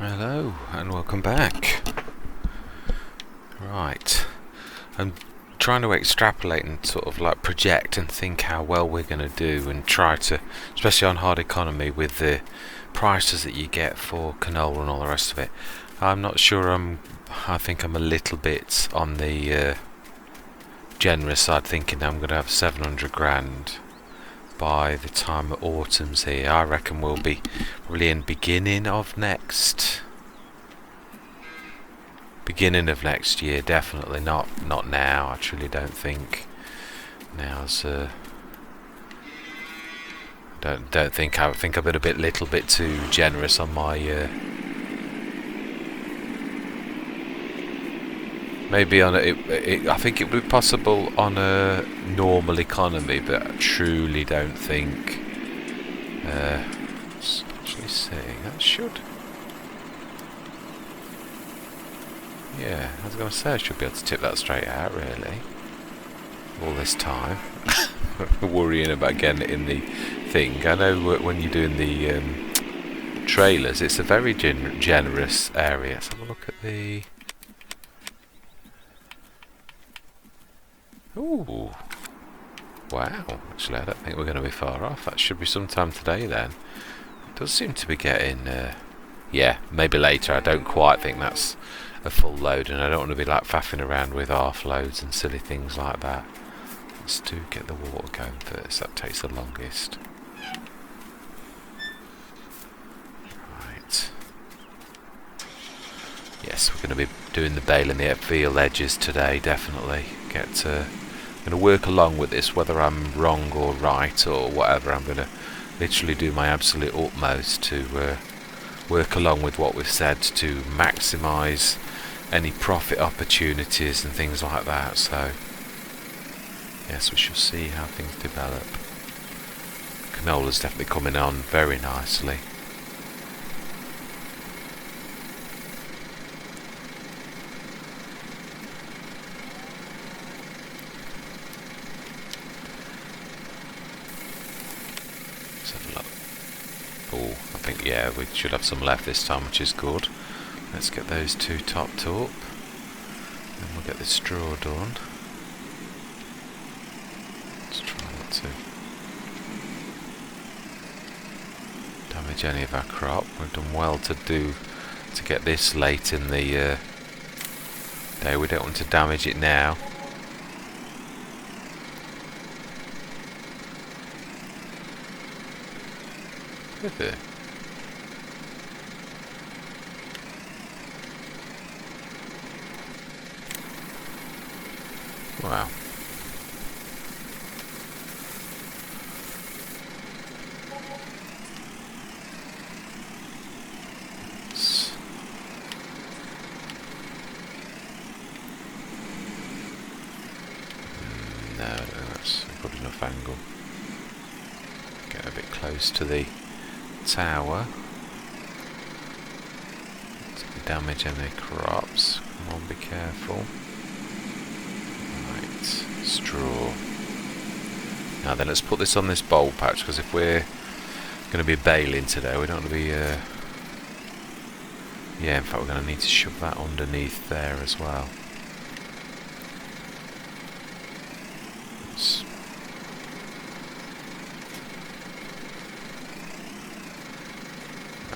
Hello and welcome back. Right, I'm trying to extrapolate and sort of like project and think how well we're going to do and try to, especially on hard economy with the prices that you get for canola and all the rest of it. I'm not sure, I think I'm a little bit on the generous side, thinking I'm going to have 700 grand by the time autumn's here. I reckon we'll be probably in beginning of next year, definitely not now. I truly don't think now's don't think I think I've been a little bit too generous on my maybe on I think it would be possible on a normal economy, but I truly don't think it's actually saying that should. Yeah, I was going to say I should be able to tip that straight out, really. All this time. Worrying about getting it in the thing. I know when you're doing the trailers, it's a very generous area. Let's have a look at the... Ooh. Wow. Actually, I don't think we're going to be far off. That should be sometime today, then. It does seem to be getting... yeah, maybe later. I don't quite think that's a full load, and I don't want to be like faffing around with half loads and silly things like that. Let's do get the water going first. That takes the longest. Right. Yes, we're going to be doing the baling the field edges today, definitely. I'm going to work along with this, whether I'm wrong or right or whatever. I'm going to literally do my absolute utmost to work along with what we've said to maximise any profit opportunities and things like that. So yes, we shall see how things develop. Canola's definitely coming on very nicely. Let's have a look. Oh, I think, yeah, we should have some left this time, which is good. Let's get those two topped up. Then we'll get the straw done. Let's try not to damage any of our crop. We've done well to get this late in the day. We don't want to damage it now. Wow. No, that's a good enough angle. Get a bit close to the tower. To damage any crops. Come on, be careful. Right, straw. Now then, let's put this on this bulb patch, because if we're going to be baling today, we don't want to be... yeah, in fact, we're going to need to shove that underneath there as well.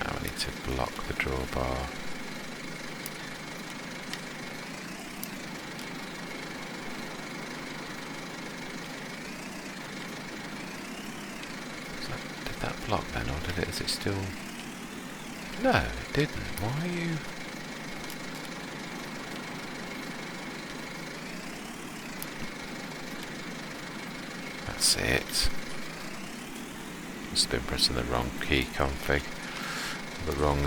Now we need to block the drawbar. Did that block then, or did it? Is it still? No, it didn't. Why are you? That's it. Must have been pressing the wrong key config. The wrong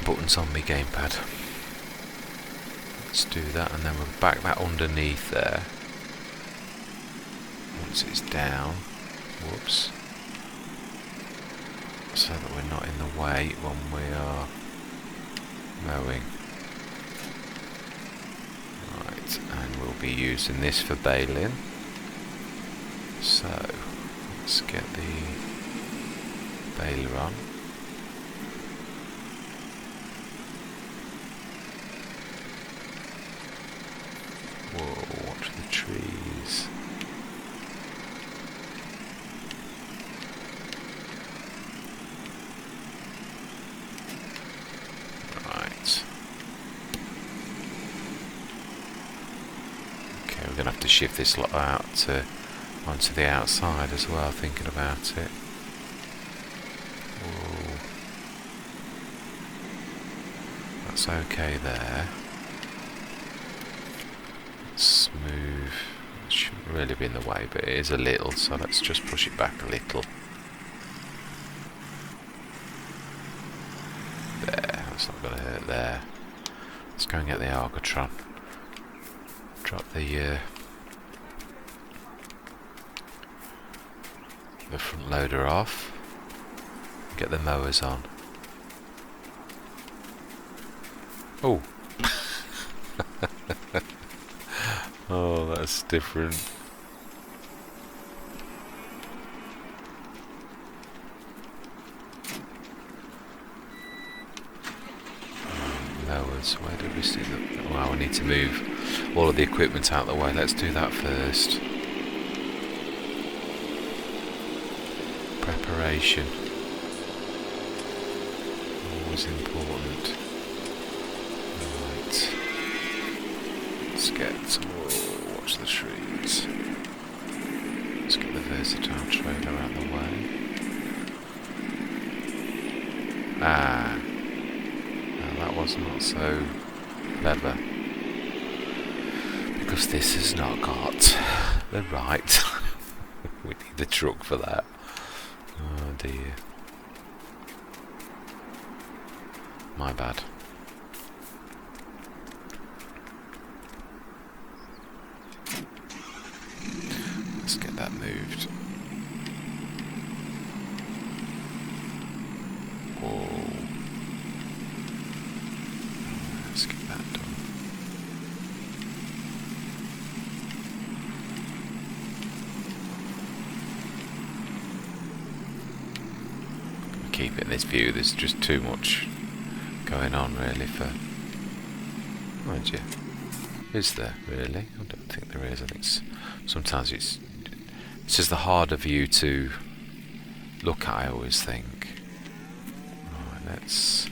buttons on my gamepad. Let's do that, and then we'll back that underneath there. Once it's down. Whoops. So that we're not in the way when we are mowing. Right, and we'll be using this for baling. So, let's get the baler on. trees. Right. Okay, we're going to have to shift this lot out onto the outside as well, thinking about it. Ooh. That's okay there. Smooth. It shouldn't really be in the way, but it is a little, so let's just push it back a little. There, that's not going to hurt there. Let's go and get the Argotron. Drop the front loader off. Get the mowers on. Oh. Oh, that's different. Mowers, where did we see them? Well, we need to move all of the equipment out of the way. Let's do that first. Preparation. Always important. Right. Let's get watch the trees. Let's get the versatile trailer out of the way. Ah, now that was not so clever, because this has not got the right. We need the truck for that. Oh dear. My bad. Let's get that moved. Whoa. Let's get that done. Keep it in this view, there's just too much going on really for... Mind you, is there really? I don't think there is. I think sometimes it's just the harder view to look at, I always think. Right, let's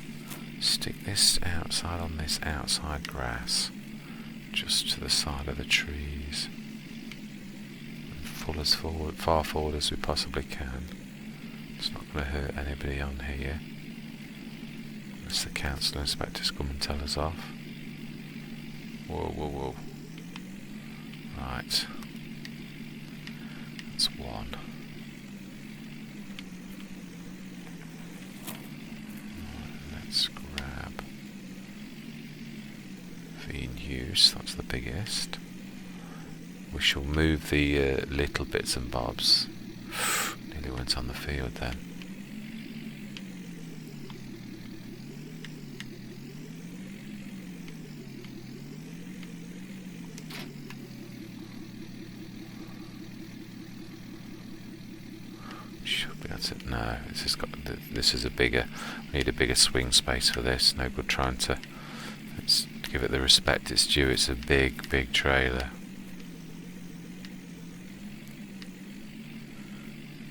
stick this outside on this outside grass, just to the side of the trees, and far forward as we possibly can. It's not going to hurt anybody on here, unless the council inspectors come and tell us off. Whoa, whoa, whoa. Right. That's one. Right, let's grab the in use, that's the biggest. We shall move the little bits and bobs. Nearly went on the field then. No, this is a bigger. We need a bigger swing space for this. No good trying to. Let's give it the respect it's due. It's a big, big trailer.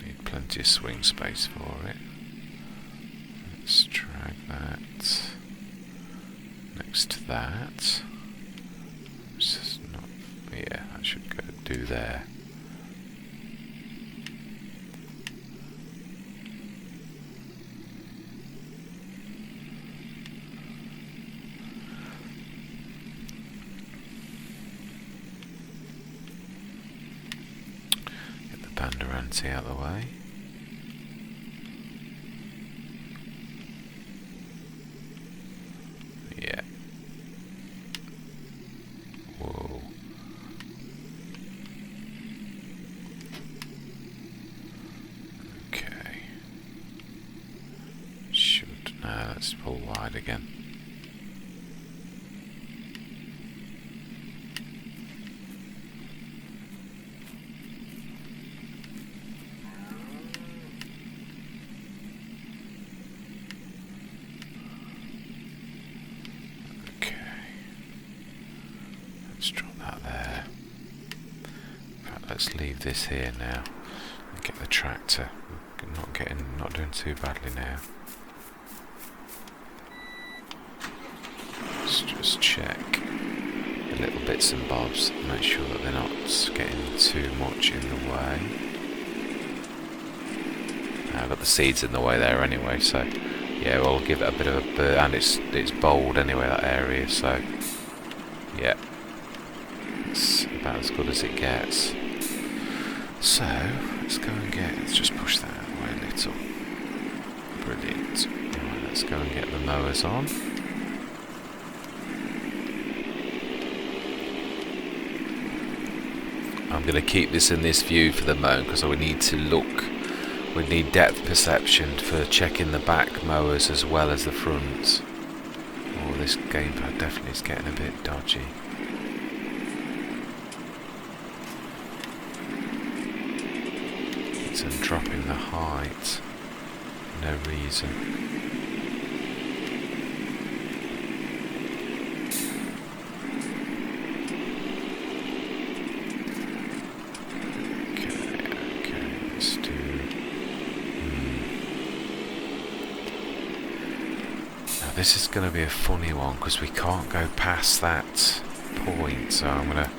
Need plenty of swing space for it. Let's drag that next to that. This is not. Yeah, that should go do there. Banderanti out of the way. Yeah. Whoa. Okay. Now let's pull wide again. Let's drop that there. let's leave this here now and get the tractor. Not doing too badly now. Let's just check the little bits and bobs, make sure that they're not getting too much in the way. I've got the seeds in the way there anyway, so yeah, we'll give it a bit of a burn, and it's bold anyway, that area, so yeah, it's about as good as it gets. So let's just push that away a little. Brilliant. Right, let's go and get the mowers on. I'm going to keep this in this view for the moment because we need to look. We need depth perception for checking the back mowers as well as the front. Oh, this gamepad definitely is getting a bit dodgy. It's dropping the height. No reason. This is going to be a funny one because we can't go past that point, so I'm going to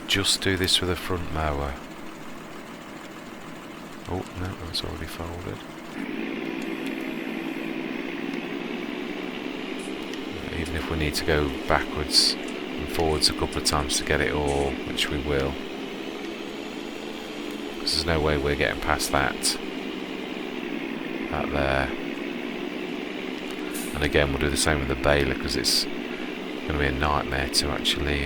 just do this with a front mower. Oh no, that's already folded. Even if we need to go backwards and forwards a couple of times to get it all, which we will, because there's no way we're getting past that there. And again, we'll do the same with the baler because it's going to be a nightmare to actually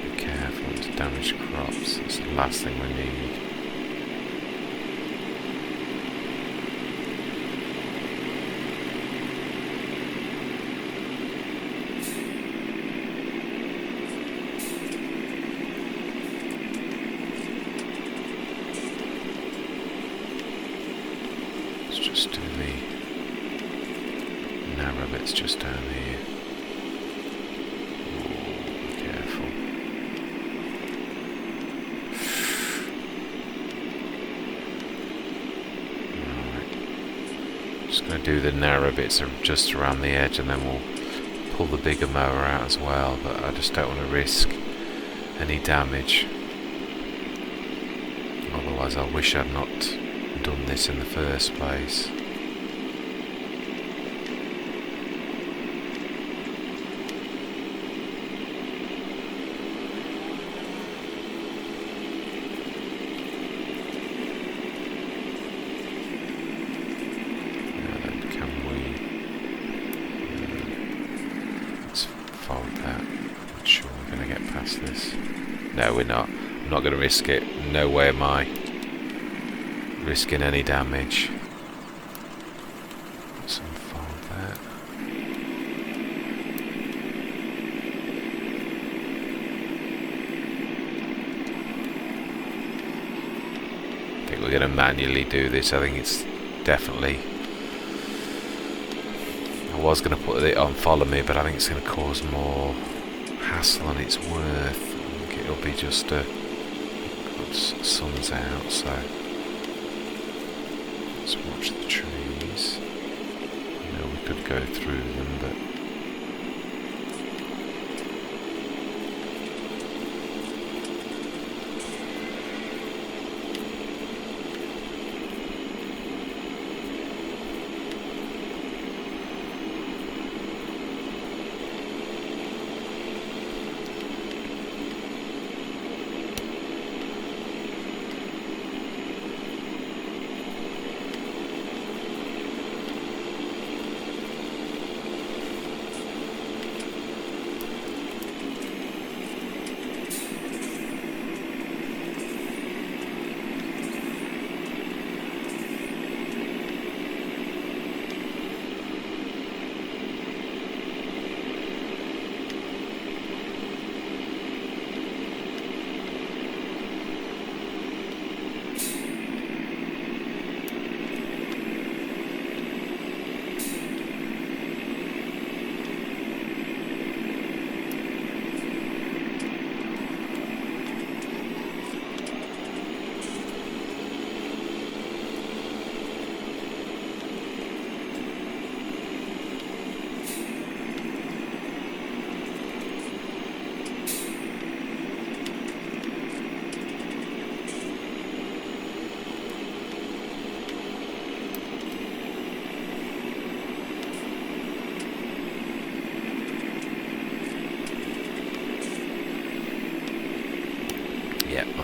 be careful to damage crops. That's the last thing we need. Just do the narrow bits just down here. Ooh, be careful. Right. Just going to do the narrow bits just around the edge, and then we'll pull the bigger mower out as well, but I just don't want to risk any damage. Otherwise I wish I'd not done this in the first place. Now then, can we let's fold that. Not sure we're going to get past this. No, we're not. I'm not going to risk it. No way am I risking any damage. Let's unfold that. I think we're going to manually do this. I think it's definitely... I was going to put it on follow me, but I think it's going to cause more hassle than it's worth. I think it'll be just a... sun's out, so... Let's watch the trees. I know we could go through them, but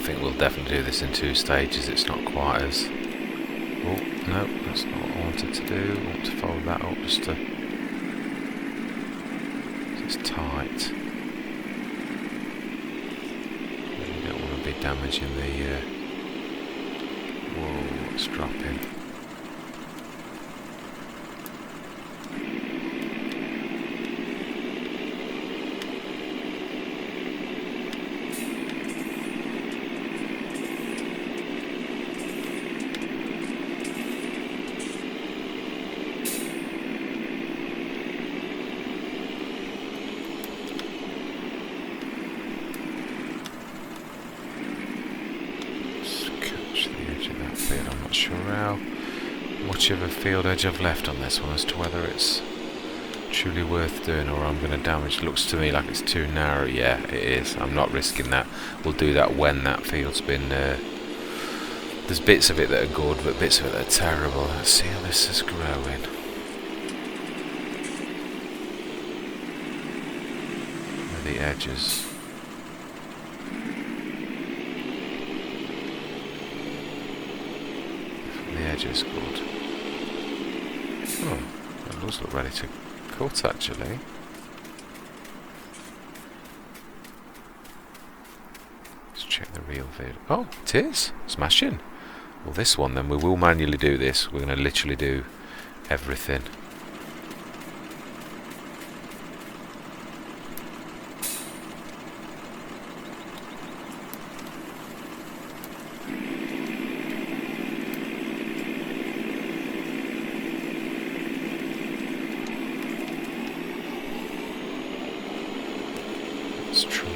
think we'll definitely do this in 2 stages. It's not quite as... Oh, no, that's not what I wanted to do. I want to fold that up just to... It's tight. You don't want to be damaging the... Whoa, it's dropping. I'm not sure how much of a field edge I've left on this one as to whether it's truly worth doing or I'm going to damage. It looks to me like it's too narrow. Yeah, it is. I'm not risking that. We'll do that when that field's been... there's bits of it that are good, but bits of it that are terrible. Let's see how this is growing. Where the edges... The edge is good. Oh, that does look ready to cut actually. Let's check the real vid. Oh, it is! Smashing! Well, this one then, we will manually do this. We're going to literally do everything. Let's try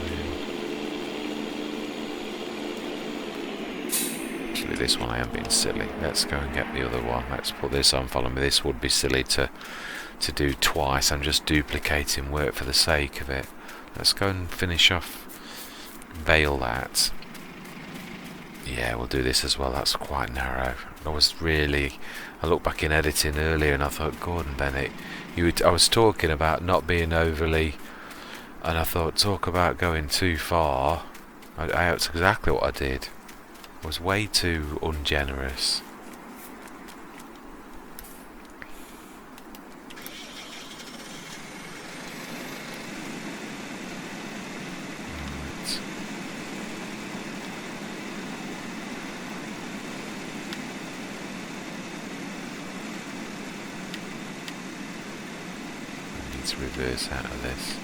actually this one I am being silly. Let's go and get the other one. Let's put this on, follow me. This would be silly to do twice. I'm just duplicating work for the sake of it. Let's go and finish off, veil that. Yeah, we'll do this as well. That's quite narrow. I looked back in editing earlier and I thought, Gordon Bennett, I was talking about not being overly... And I thought, talk about going too far. That's exactly what I did. I was way too ungenerous. Right. I need to reverse out of this.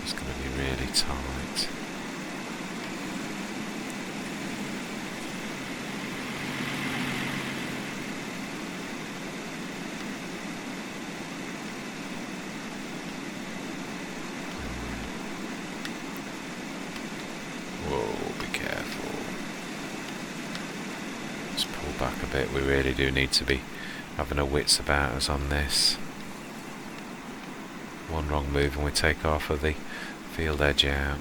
It's going to be really tight. Whoa, be careful. Let's pull back a bit. We really do need to be having our wits about us on this. One wrong move and we take off of the field edge out.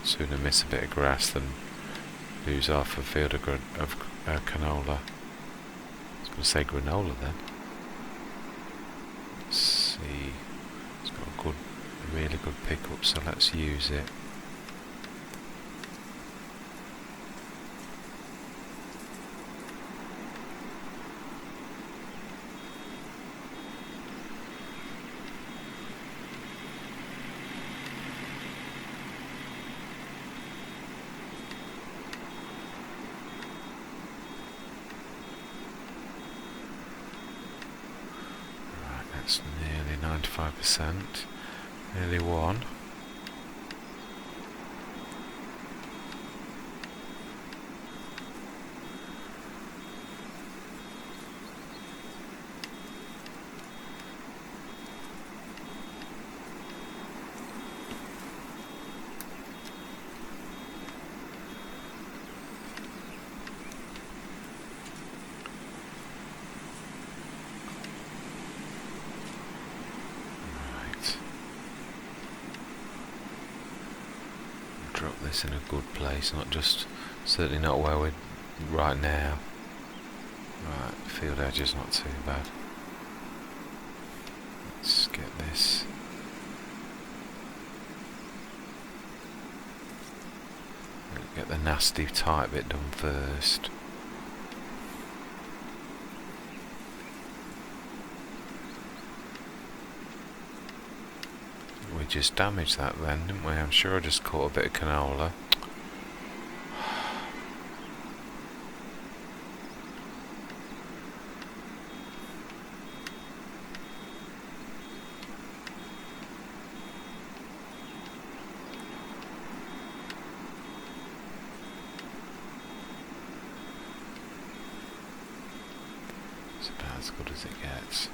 Sooner miss a bit of grass than lose half a field of canola. I was going to say granola then. Let's see. It's got a really good pickup, so let's use it. Right, that's nearly 95%. Nearly one. Drop this in a good place, not just, certainly not where we're right now. Right, field edge is not too bad. Let's get this. Get the nasty tight bit done first. We just damaged that then, didn't we? I'm sure I just caught a bit of canola. It's about as good as it gets.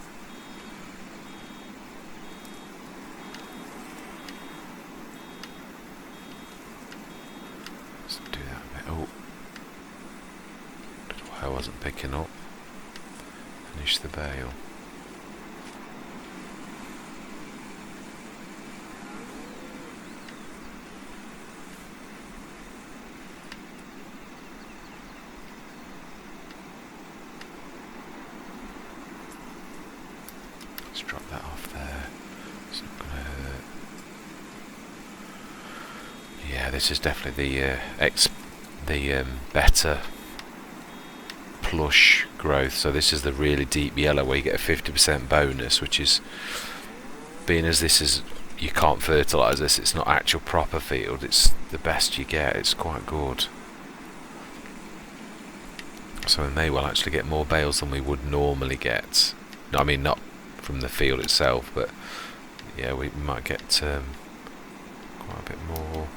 Let's do that a bit. Oh, that's why I wasn't picking up. Finish the bale. Let's drop that off there. It's not going to hurt. Yeah, this is definitely the better plush growth. So this is the really deep yellow where you get a 50% bonus, which is, being as this is, you can't fertilise this, it's not actual proper field, it's the best you get. It's quite good. So we may well actually get more bales than we would normally get. No, I mean not from the field itself, but yeah, we might get quite a bit more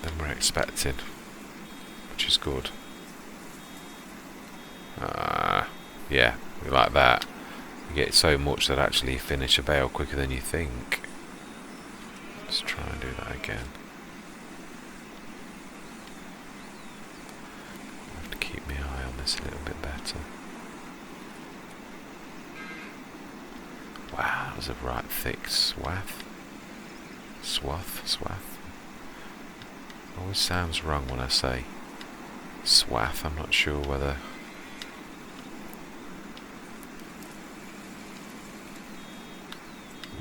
than we're expecting, which is good. Yeah, we like that. You get so much that actually you finish a bale quicker than you think. Let's try and do that again. I have to keep my eye on this a little bit better. Wow, that was a right thick swath. Always sounds wrong when I say swath. I'm not sure whether.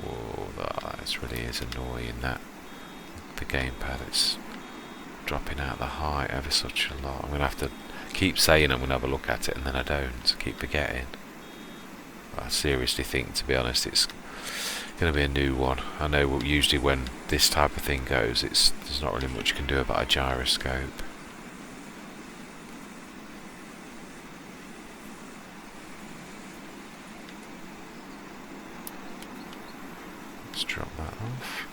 Whoa, that really is annoying. That the gamepad, it's dropping out the height ever such a lot. I'm gonna have to keep saying I'm gonna have a look at it, and then I don't. I keep forgetting. But I seriously think, to be honest, it's going to be a new one. I know usually when this type of thing goes, there's not really much you can do about a gyroscope. Let's drop that off.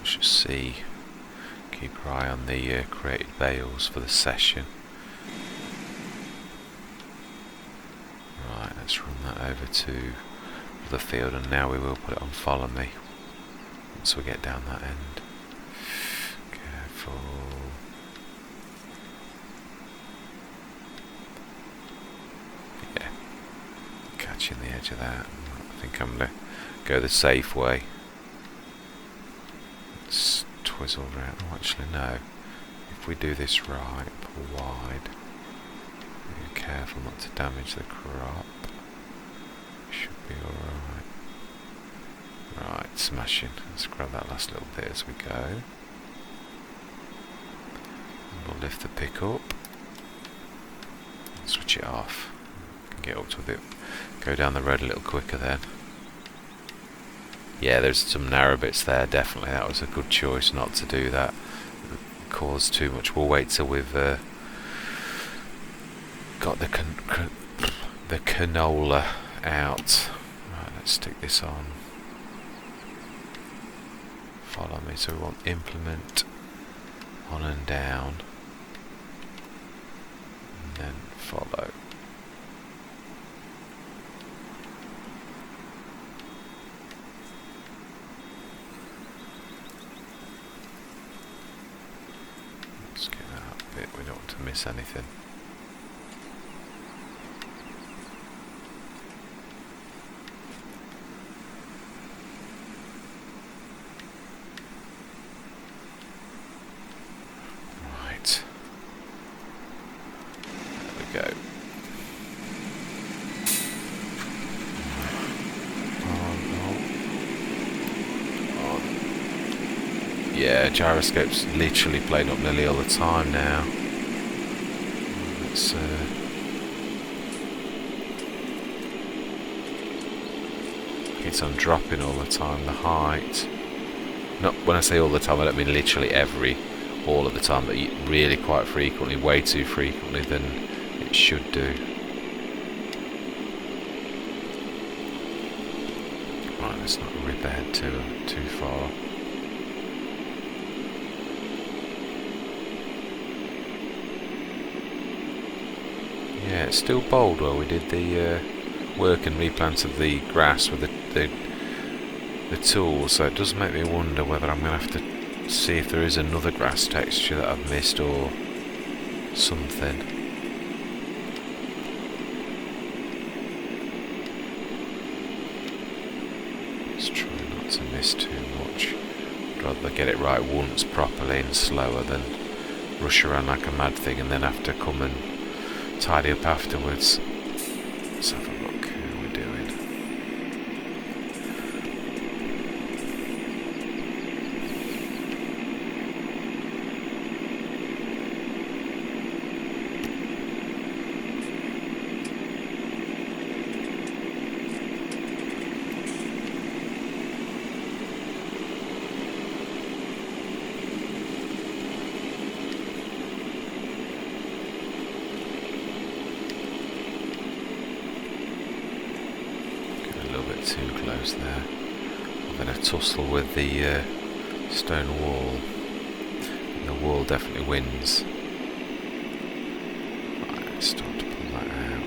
Should see, keep your eye on the created bales for the session. Right, let's run that over to the field, and now we will put it on follow me once we get down that end. Careful. Yeah, catching the edge of that. I think I'm going to go the safe way. Twizzle around. Oh, actually no. If we do this right, pull wide, be careful not to damage the crop. Should be alright. Right, smashing. Let's grab that last little bit as we go. And we'll lift the pick up. Switch it off. Can get up to a bit. Go down the road a little quicker then. Yeah, there's some narrow bits there, definitely. That was a good choice not to do that. It caused too much. We'll wait till we've got the canola out. Right, let's stick this on. Follow me. So we want implement on and down, and then follow. bit, we don't want to miss anything. Right. There we go. Yeah, gyroscope's literally playing up nearly all the time now. It's on dropping all the time, the height. Not when I say all the time, I don't mean literally all of the time, but really quite frequently, way too frequently than it should do. Right, let's not rip ahead too far. Yeah, it's still bold where we did the work and replant of the grass with the tools, so it does make me wonder whether I'm going to have to see if there is another grass texture that I've missed or something. Let's try not to miss too much. I'd rather get it right once properly and slower than rush around like a mad thing and then have to come and tidy up afterwards. Let's have a look. How we're doing. Too close there. I'm going to tussle with the stone wall. And the wall definitely wins. Right, let's start to pull that out.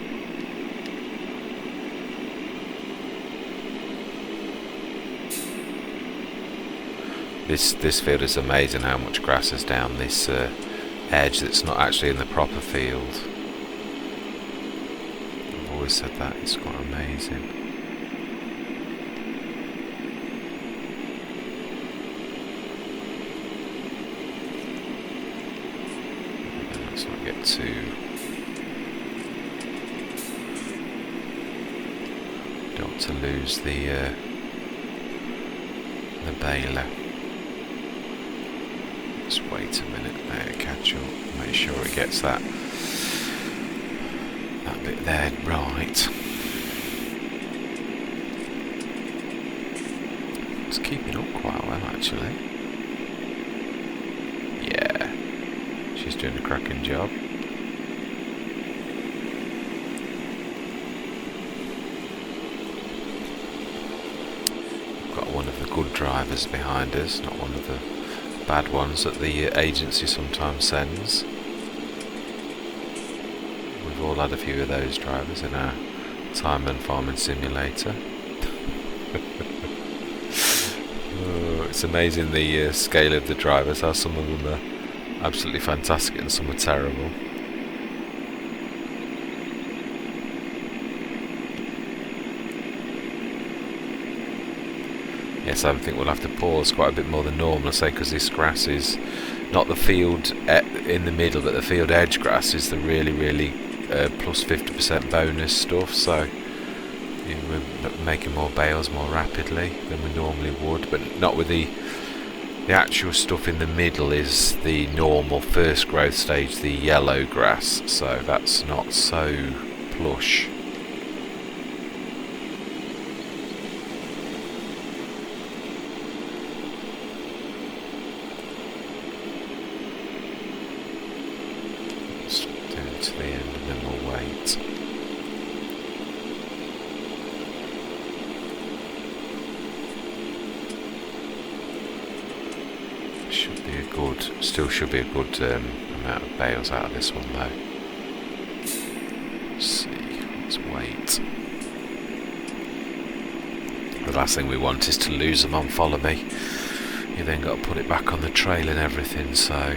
This field is amazing how much grass is down this edge that's not actually in the proper field. I've always said that, it's quite amazing. Don't want to lose the baler. Just wait a minute there, catch up, make sure it gets that bit there right. It's keeping up quite well actually. Yeah, she's doing a cracking job. One of the good drivers behind us, not one of the bad ones that the agency sometimes sends. We've all had a few of those drivers in our time and farming simulator. It's amazing the scale of the drivers, how some of them are absolutely fantastic and some are terrible. Yes, I think we'll have to pause quite a bit more than normal, I say, because this grass is not the field in the middle, but the field edge grass is the really plus 50% bonus stuff, so we're making more bales more rapidly than we normally would, but not with the actual stuff in the middle is the normal first growth stage, the yellow grass, so that's not so plush. To the end and then we'll wait. Still should be a good amount of bales out of this one though. Let's see, let's wait. The last thing we want is to lose them on follow me. You then got to put it back on the trail and everything, so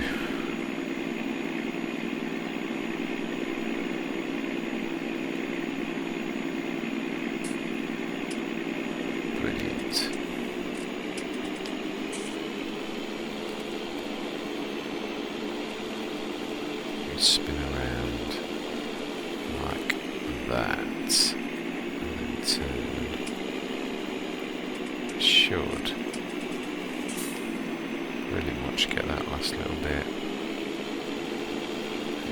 spin around like that, and then turn. Should really much get that last little bit.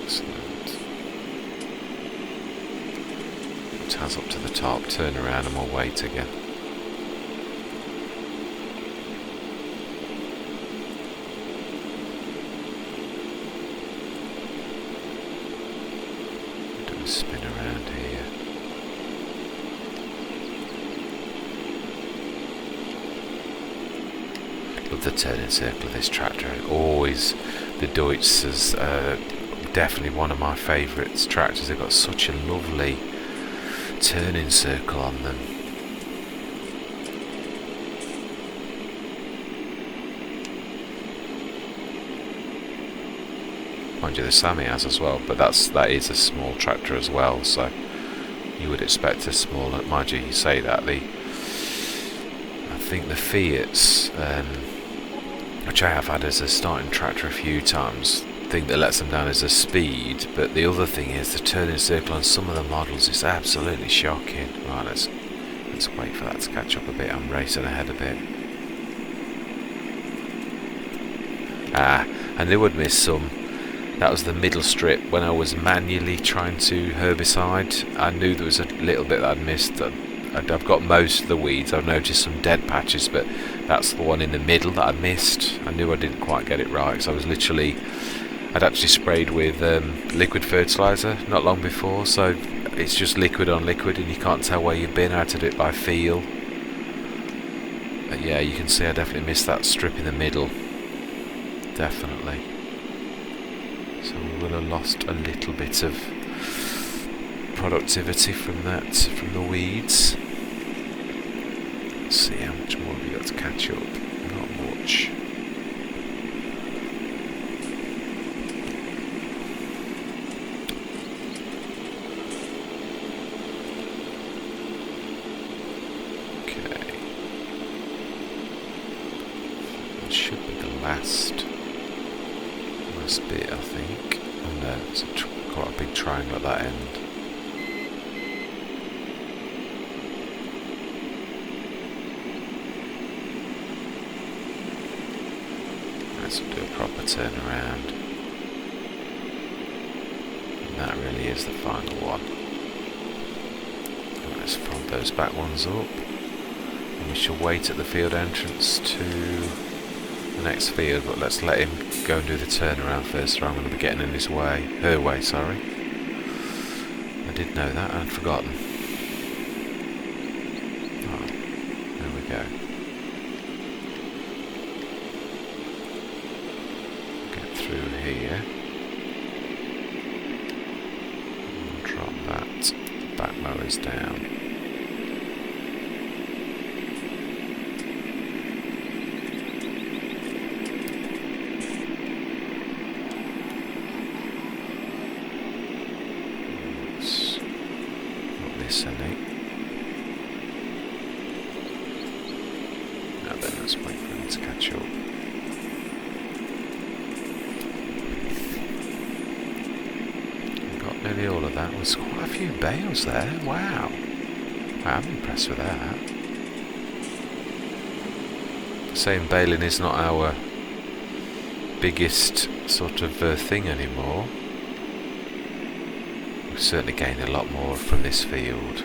Excellent. Taz up to the top, turn around and we'll wait again. Do a spin around here. Love the turning circle of this tractor. Always, the Deutz is definitely one of my favourite tractors. They've got such a lovely turning circle on them. Mind you, the Sammy has as well, but that is a small tractor as well, so you would expect a smaller. Mind you, you say that I think the Fiats, which I have had as a starting tractor a few times, thing that lets them down is the speed, but the other thing is the turning circle on some of the models is absolutely shocking. Right, let's wait for that to catch up a bit. I'm racing ahead a bit. I knew I'd miss some. That was the middle strip when I was manually trying to herbicide. I knew there was a little bit that I'd missed. I've got most of the weeds. I've noticed some dead patches, but that's the one in the middle that I missed. I knew I didn't quite get it right, so I'd actually sprayed with liquid fertiliser not long before, so it's just liquid on liquid and you can't tell where you've been. I had to do it by feel. But yeah, you can see I definitely missed that strip in the middle. Definitely. So we will have lost a little bit of productivity from the weeds. Let's see, how much more have we got to catch up? Not much. Should be the last bit, I think. Oh no, it's quite a big triangle at that end. Let's do a proper turn around. And that really is the final one. Let's fold those back ones up. And we shall wait at the field entrance to the next field, but let's let him go and do the turnaround first, or I'm going to be getting in his way. Her way, sorry. I did know that, I'd forgotten. Oh, there we go. Get through here. And drop that back mowers down. Now then, let's wait for him to catch up. Got nearly all of that. There's quite a few bales there. Wow. I'm impressed with that. Saying baling is not our biggest sort of thing anymore. We've certainly gained a lot more from this field.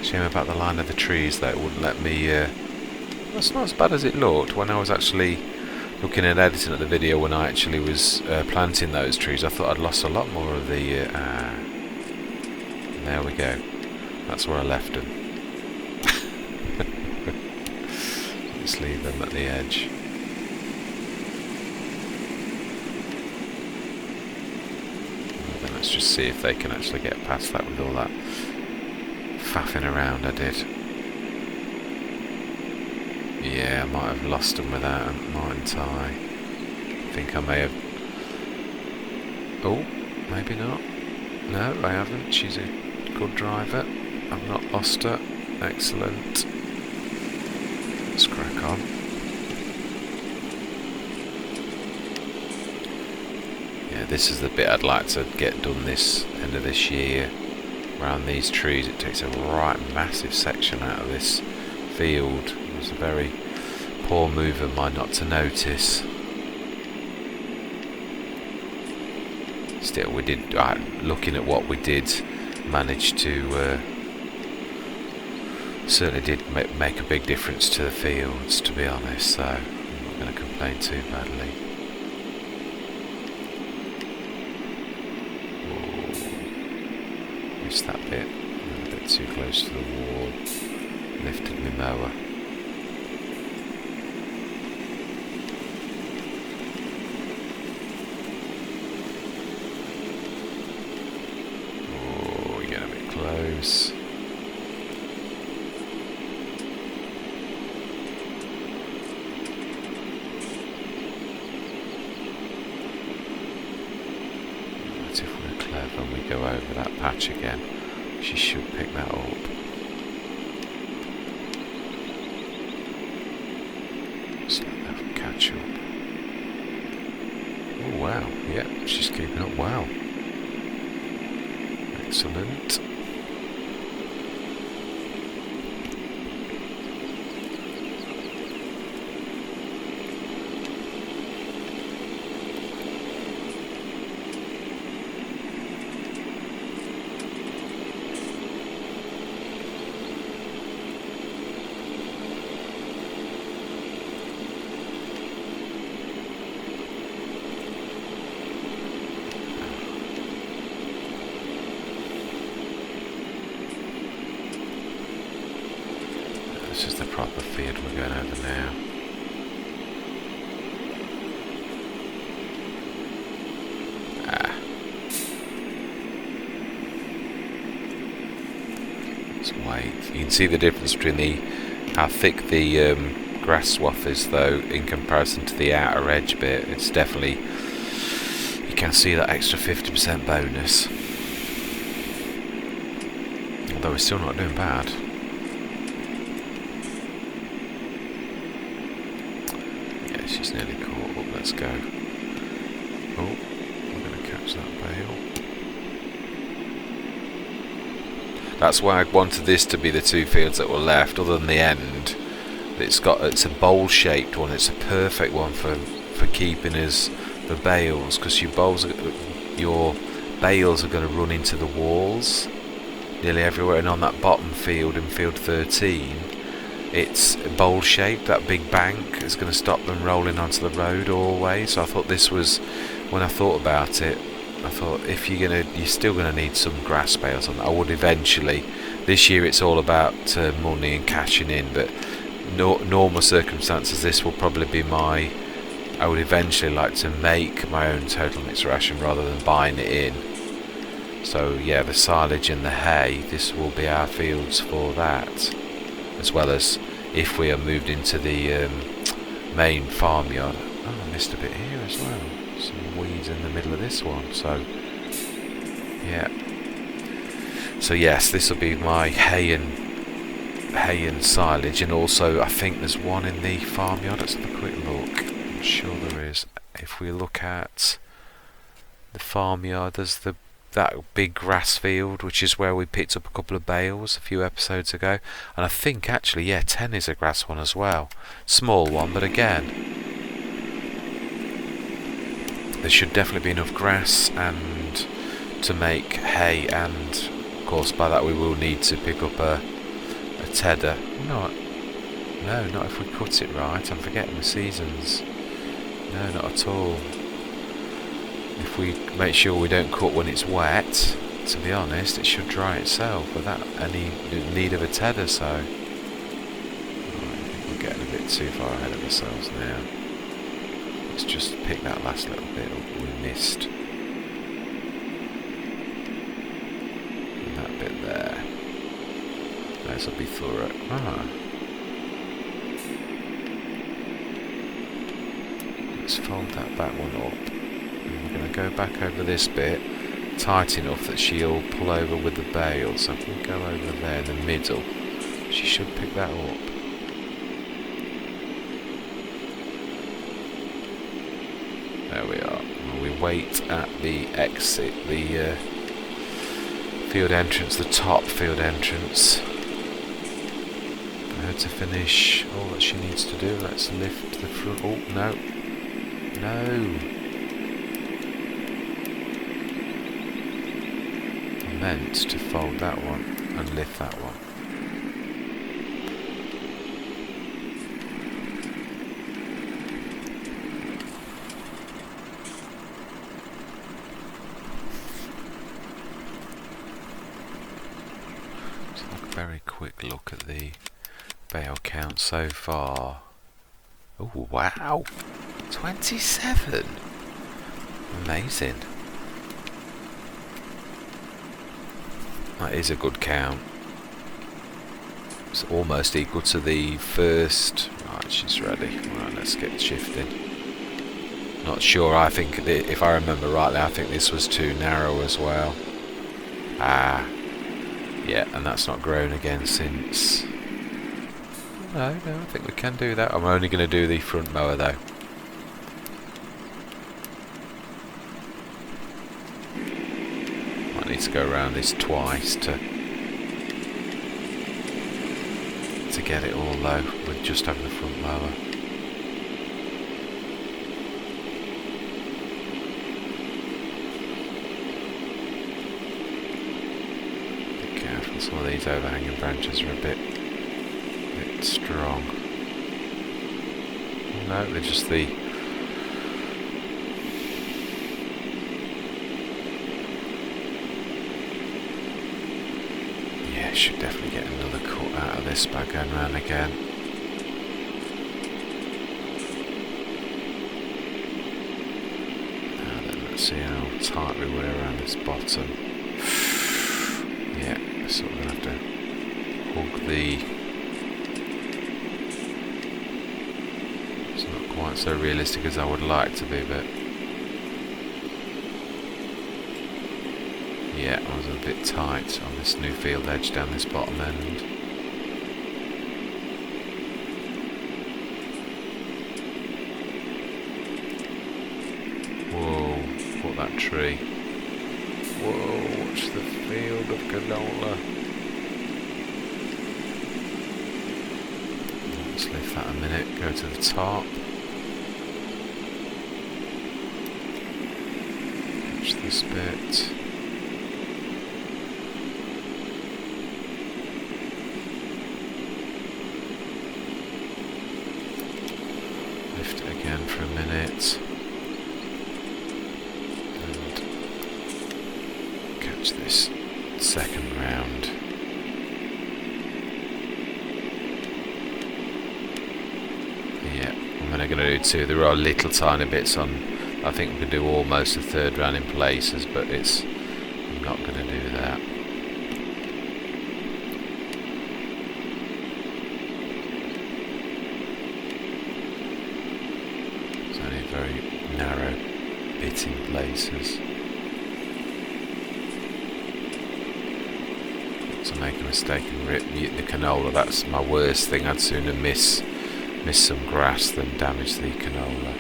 Shame about the line of the trees that it wouldn't let me. That's not as bad as it looked when I was actually looking and editing at the video. When I actually was planting those trees, I thought I'd lost a lot more of the. There we go. That's where I left them. Just leave them at the edge. And then let's just see if they can actually get past that with all that faffing around I did. Yeah, I might have lost them without, mightn't I? I think I may have. Oh, maybe not. No, I haven't. She's a good driver. I've not lost her. Excellent. Let's crack on. Yeah, this is the bit I'd like to get done this end of this year. Around these trees, it takes a right massive section out of this field. It was a very poor move of mine not to notice. Still, we did, looking at what we did, manage to certainly did make a big difference to the fields, to be honest, so I'm not going to complain too badly. Oh, missed that bit, a bit too close to the wall, lifted my mower. Oh, you're getting a bit close. When we go over that patch again, she should pick that up. Just let that catch up. Oh wow, yeah, she's keeping up well. Excellent. This is the proper field we're going over now. Let's wait. You can see the difference between how thick the grass swath is, though, in comparison to the outer edge bit. It's definitely, you can see that extra 50% bonus. Although we're still not doing bad. She's nearly caught up, let's go. Oh, we're going to catch that bale. That's why I wanted this to be the two fields that were left, other than the end. It's a bowl shaped one, it's a perfect one for keeping as the bales, because your bales are going to run into the walls nearly everywhere, and on that bottom field in field 13, it's bowl shaped. That big bank is going to stop them rolling onto the road always. So I thought this was, when I thought about it, I thought if you're still going to need some grass bales on that. I would eventually. This year it's all about money and cashing in, but normal circumstances this will probably be I would eventually like to make my own total mixed ration rather than buying it in. So yeah, the silage and the hay, this will be our fields for that. As well as if we are moved into the main farmyard. Oh, I missed a bit here as well. Some weeds in the middle of this one. So, yeah. So yes, this will be my hay and silage, and also I think there's one in the farmyard. Let's have a quick look. I'm sure there is. If we look at the farmyard, there's that big grass field, which is where we picked up a couple of bales a few episodes ago, and I think actually, yeah, 10 is a grass one as well. Small one, but again, there should definitely be enough grass and to make hay, and of course by that we will need to pick up a tedder. No, not if we cut it right. I'm forgetting the seasons. No, not at all. If we make sure we don't cut when it's wet, to be honest, it should dry itself without any need of a tedder, so... Right, I think we're getting a bit too far ahead of ourselves now. Let's just pick that last little bit up we missed. And that bit there. This will be thorough. Let's fold that back one up. We're going to go back over this bit tight enough that she'll pull over with the bale. So if we go over there in the middle, she should pick that up. There we are. Well, we wait at the exit, the field entrance, the top field entrance. Her to finish all that she needs to do. Let's lift the front. Oh, no. No. I meant to fold that one and lift that one. Very quick look at the bale count so far. Oh wow, 27. Amazing. That is a good count. It's almost equal to the first. Right, she's ready. Right, let's get shifting. Not sure. I think if I remember rightly, I think this was too narrow as well. Yeah, and that's not grown again since... No, I think we can do that. I'm only going to do the front mower though. Might need to go around this twice to get it all low with just having the front mower. Some of these overhanging branches are a bit strong. No, they're just the... Yeah, should definitely get another cut out of this by going round again. Now then, let's see how tight we were around this bottom. Yeah. So we're going to have to hug the... It's not quite so realistic as I would like to be, but... Yeah, I was a bit tight on this new field edge down this bottom end. Whoa, what that tree. Whoa, watch the field of canola. Let's leave that a minute, go to the top. Watch this bit. Lift it again for a minute. This second round. Yeah, I'm only going to do two. There are little tiny bits on. I think we can do almost the third round in places, but I'm not going to do that. It's only a very narrow bit in places. To make a mistake and rip the canola, that's my worst thing. I'd sooner miss some grass than damage the canola.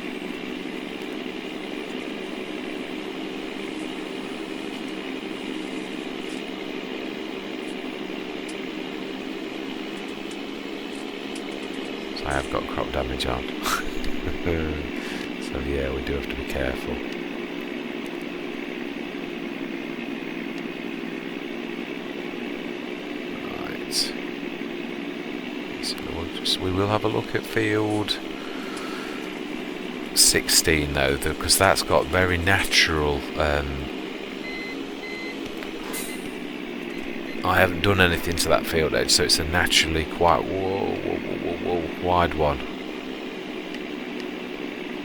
So I have got crop damage on. So yeah, we do have to be careful. We will have a look at field 16 though, because that's got very natural. I haven't done anything to that field edge, so it's a naturally quite wide one.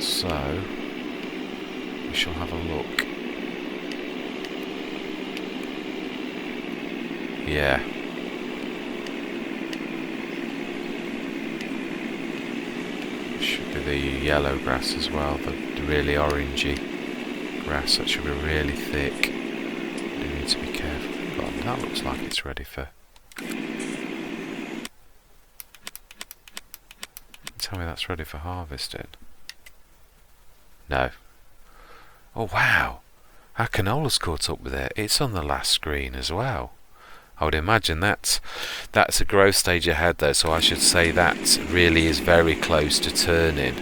So we shall have a look. Yeah. The yellow grass as well, the really orangey grass, that should be really thick. You need to be careful. But that looks like it's ready for... Tell me that's ready for harvesting. No. Oh wow, our canola's caught up with it. It's on the last screen as well. I would imagine that's a growth stage ahead though, so I should say that really is very close to turning.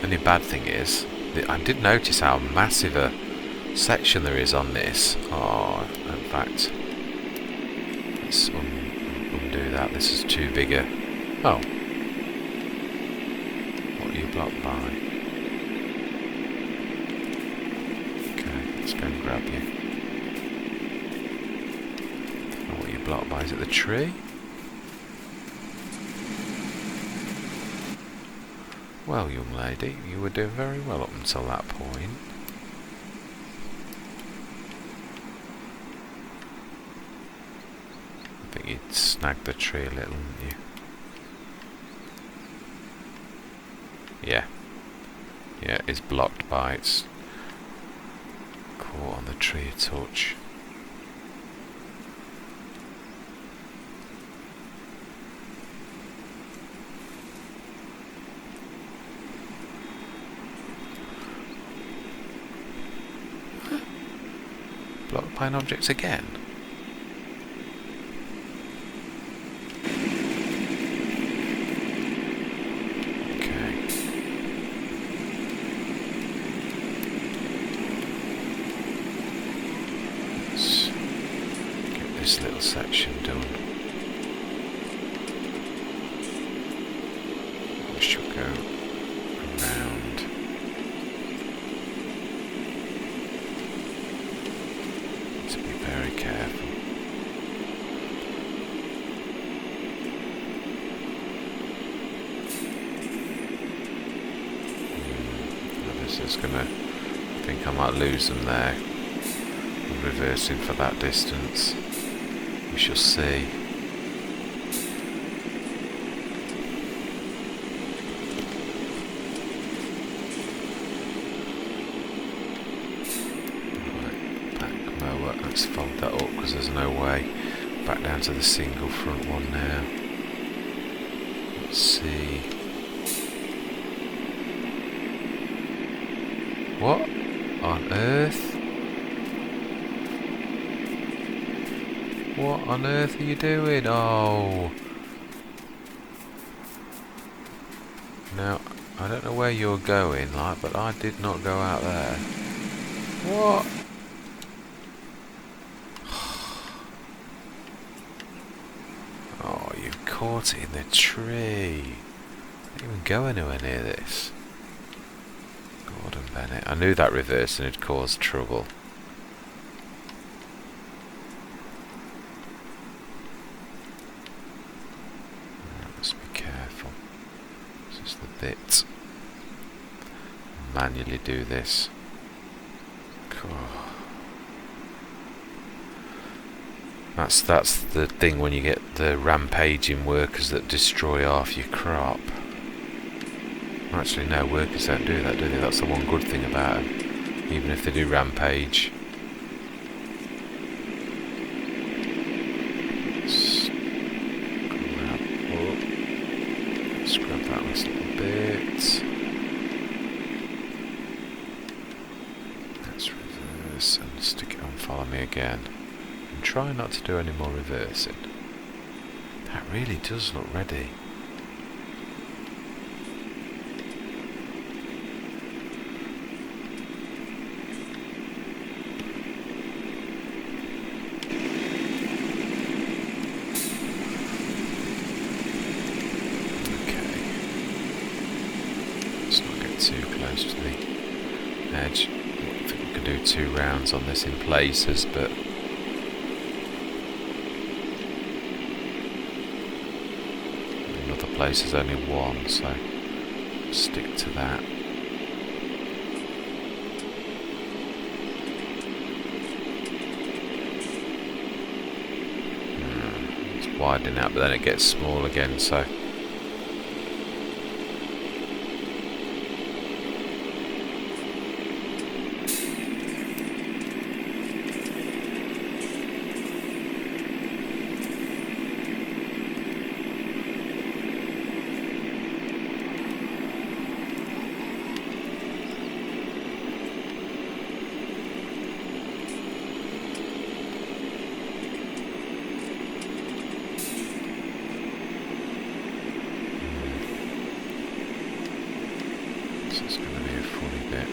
Only bad thing is, I did notice how massive a section there is on this. Oh, in fact, let's undo that. This is too big a... Oh. What are you blocked by? Okay, let's go and grab you. Oh, what are you blocked by? Is it the tree? Well, young lady, you were doing very well up until that point. I think you'd snagged the tree a little, didn't you? Yeah. Yeah, it's blocked by its caught on the tree a touch. Blocked by an object again? Okay. Let's get this little section done. We should go around. To be very careful. This is gonna... I think I might lose them there. I'm reversing for that distance. We shall see. Let's fold that up because there's no way. Back down to the single front one now. Let's see. What on earth? What on earth are you doing? Oh. Now, I don't know where you're going, like, but I did not go out there. What? Oh, you caught it in the tree. Don't even go anywhere near this. Gordon Bennett. I knew that reversing had caused trouble. Let's be careful. This is the bit. Manually do this. Oh. That's the thing when you get the rampaging workers that destroy half your crop. Actually, no, workers don't do that, do they? That's the one good thing about them, even if they do rampage. Let's grab that last little bit. Let's reverse and stick it on. Follow me again. And try not to do any more reversing. That really does look ready. Too close to the edge. I think we can do 2 rounds on this in places, but in other places only 1, so stick to that. It's widening out, but then it gets small again, so So it's going to be a funny bit.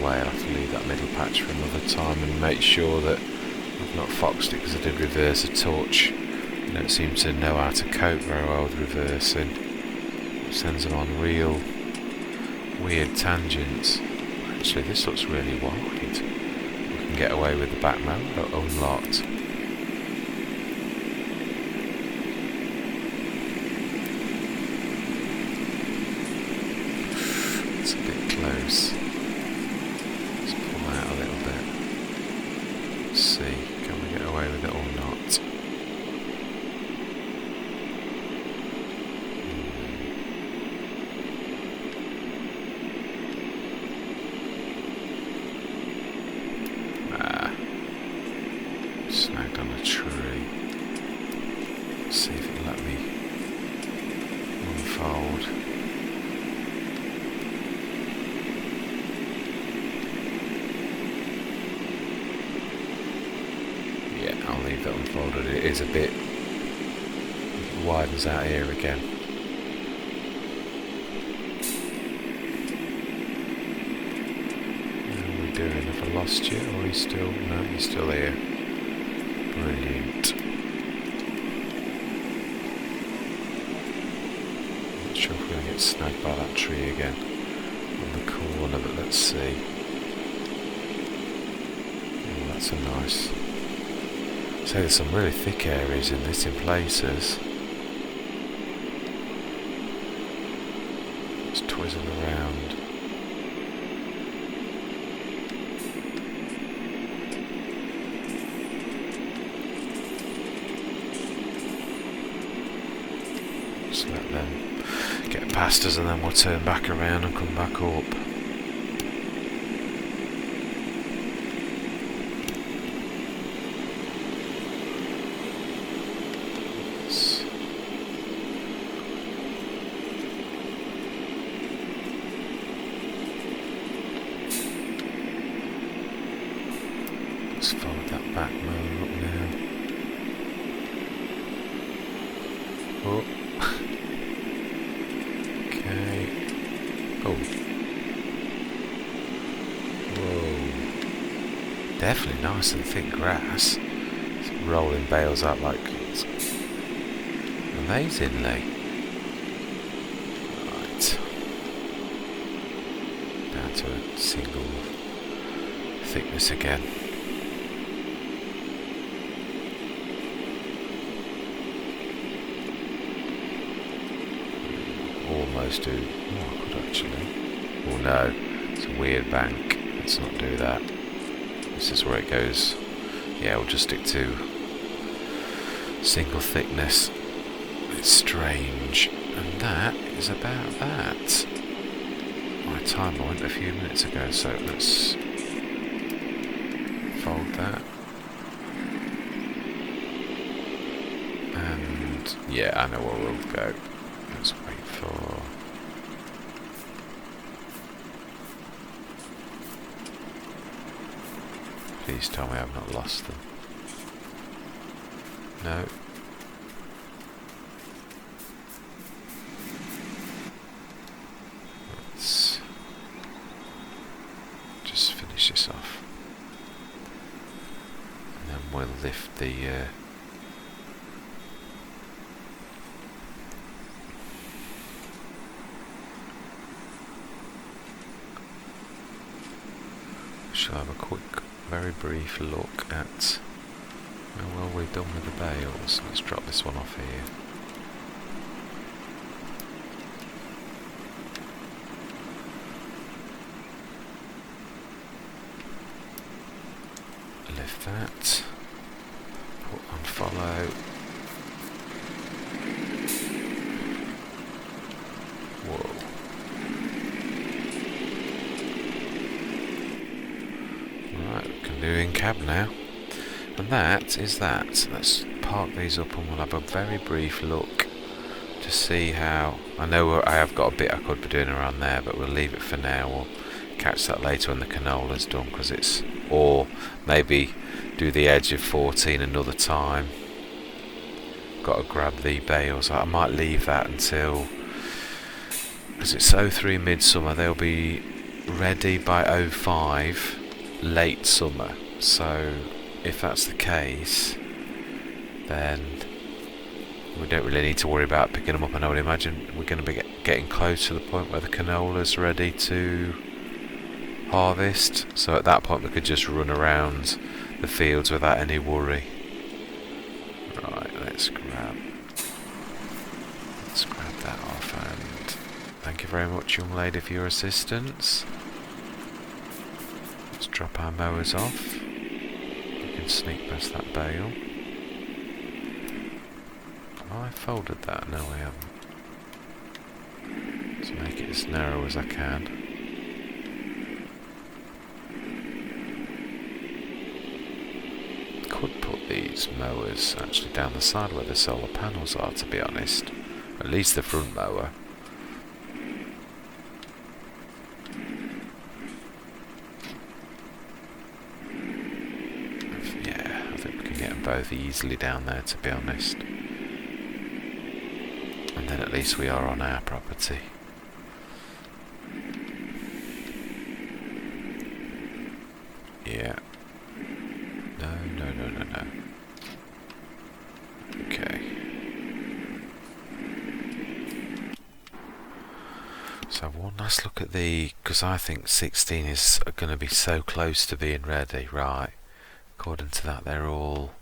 I'll have to leave that middle patch for another time and make sure that I've not foxed it, because I did reverse a touch. I don't seem to know how to cope very well with reversing. It sends them on real weird tangents. Actually, this looks really wide. We can get away with the back motor unlocked. It's a bit close. See, can we get away with it or not? Snagged on a tree. Let's see if it'll let me unfold. I'll leave that unfolded. It is a bit, it widens out here again. How are we doing? Have I lost you? Or are you still? No, you're still here. Brilliant. Not sure if we're going to get snagged by that tree again on the corner, but let's see. Oh, that's a nice. So there's some really thick areas in this in places. Just twizzling around. Just let them get past us and then we'll turn back around and come back up. Let's fold that back mower up now. Oh. Okay. Oh. Whoa. Definitely nice and thick grass. It's rolling bales out like amazingly. Right. Down to a single thickness again. Almost do. Oh, I could actually. Oh no, it's a weird bank. Let's not do that. This is where it goes. Yeah, we'll just stick to single thickness. It's strange. And that is about that. My timer went a few minutes ago, so let's fold that. And yeah, I know where we'll go. Let's wait for. Please tell me I've not lost them. No. Let's just finish this off. And then we'll lift the shall have a quick, very brief look at how well we've done with the bales. Let's drop this one off here. Lift that. Put on follow. Whoa. In cab now, and that is that. Let's park these up and we'll have a very brief look to see how. I know I have got a bit I could be doing around there, but we'll leave it for now. We'll catch that later when the canola's done, because it's, or maybe do the edge of 14 another time. Got to grab the bales. I might leave that until, because it's 03 midsummer, they'll be ready by 05 late summer. So if that's the case, then we don't really need to worry about picking them up, and I would imagine we're going to be getting close to the point where the canola's ready to harvest. So at that point we could just run around the fields without any worry. Right, let's grab that off, and thank you very much, young lady, for your assistance. Let's drop our mowers off. You can sneak past that bale. Oh, I folded that. No, I haven't. To make it as narrow as I can. Could put these mowers actually down the side where the solar panels are, to be honest. At least the front mower. Yeah, I think we can get them both easily down there, to be honest. And then at least we are on our property. Yeah. No. Okay. So one last look at the, because I think 16 is going to be so close to being ready, right? According to that, they're all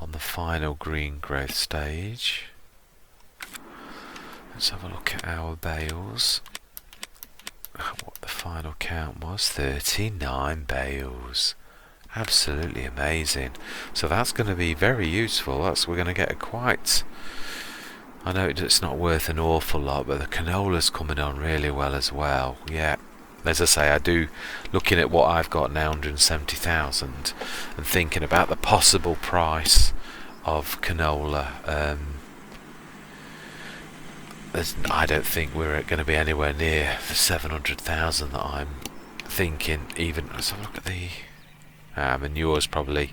on the final green growth stage. Let's have a look at our bales. What the final count was, 39 bales. Absolutely amazing. So that's going to be very useful. We're going to get a quite, I know it's not worth an awful lot, but the canola's coming on really well as well. Yeah, as I say, I do, looking at what I've got now, 170,000, and thinking about the possible price of canola. I don't think we're going to be anywhere near the 700,000 that I'm thinking. Even, let's have a look at the manure's probably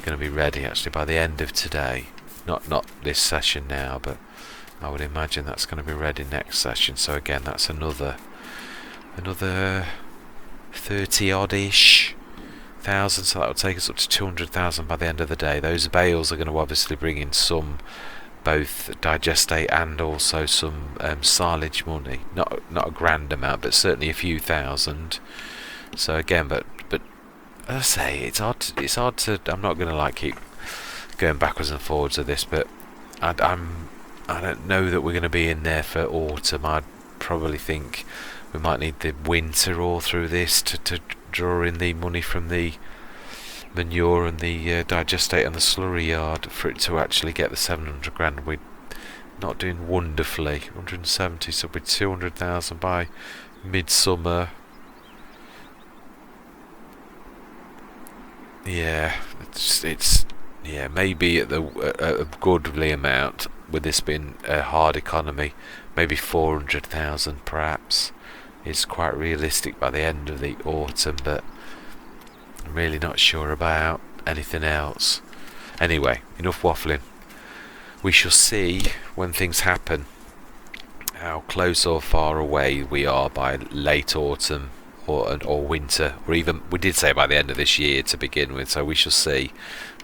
going to be ready actually by the end of today. Not this session now, but I would imagine that's going to be ready next session. So again, that's another 30 odd-ish thousand. So that would take us up to 200,000 by the end of the day. Those bales are going to obviously bring in some, both digestate and also some silage money. Not a grand amount, but certainly a few thousand. So again, but as I say, it's hard to. I'm not going to keep going backwards and forwards of this, but I don't know that we're going to be in there for autumn. I'd probably think we might need the winter all through this to draw in the money from the manure and the digestate and the slurry yard for it to actually get the 700 grand. We're not doing wonderfully. 170, so we're 200,000 by midsummer. Yeah, it's maybe at a goodly amount, with this being a hard economy. Maybe 400,000 perhaps is quite realistic by the end of the autumn, but I'm really not sure about anything else. Anyway, enough waffling. We shall see when things happen how close or far away we are by late autumn or winter, or even, we did say by the end of this year to begin with, so we shall see.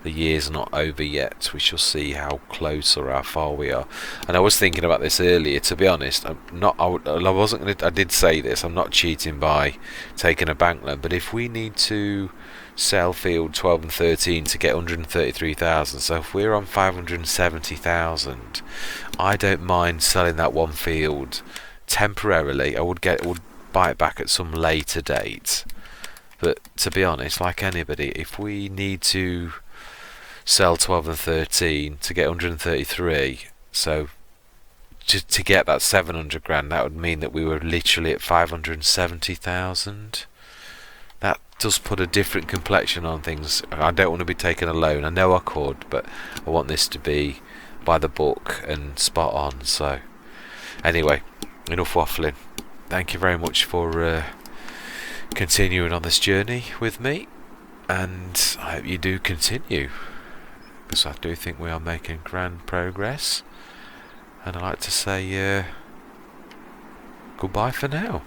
The year's not over yet. We shall see how close or how far we are. And I was thinking about this earlier, to be honest. I wasn't going to, I did say this, I'm not cheating by taking a bank loan, but if we need to sell field 12 and 13 to get 133,000, so if we're on 570,000, I don't mind selling that one field temporarily. I would buy it back at some later date. But to be honest, like anybody, if we need to sell 12 and 13 to get 133, so to get that 700 grand, that would mean that we were literally at 570,000. That does put a different complexion on things. I don't want to be taking a loan. I know I could, but I want this to be by the book and spot on. So Anyway, enough waffling. Thank you very much for continuing on this journey with me, and I hope you do continue, because I do think we are making grand progress. And I'd like to say goodbye for now.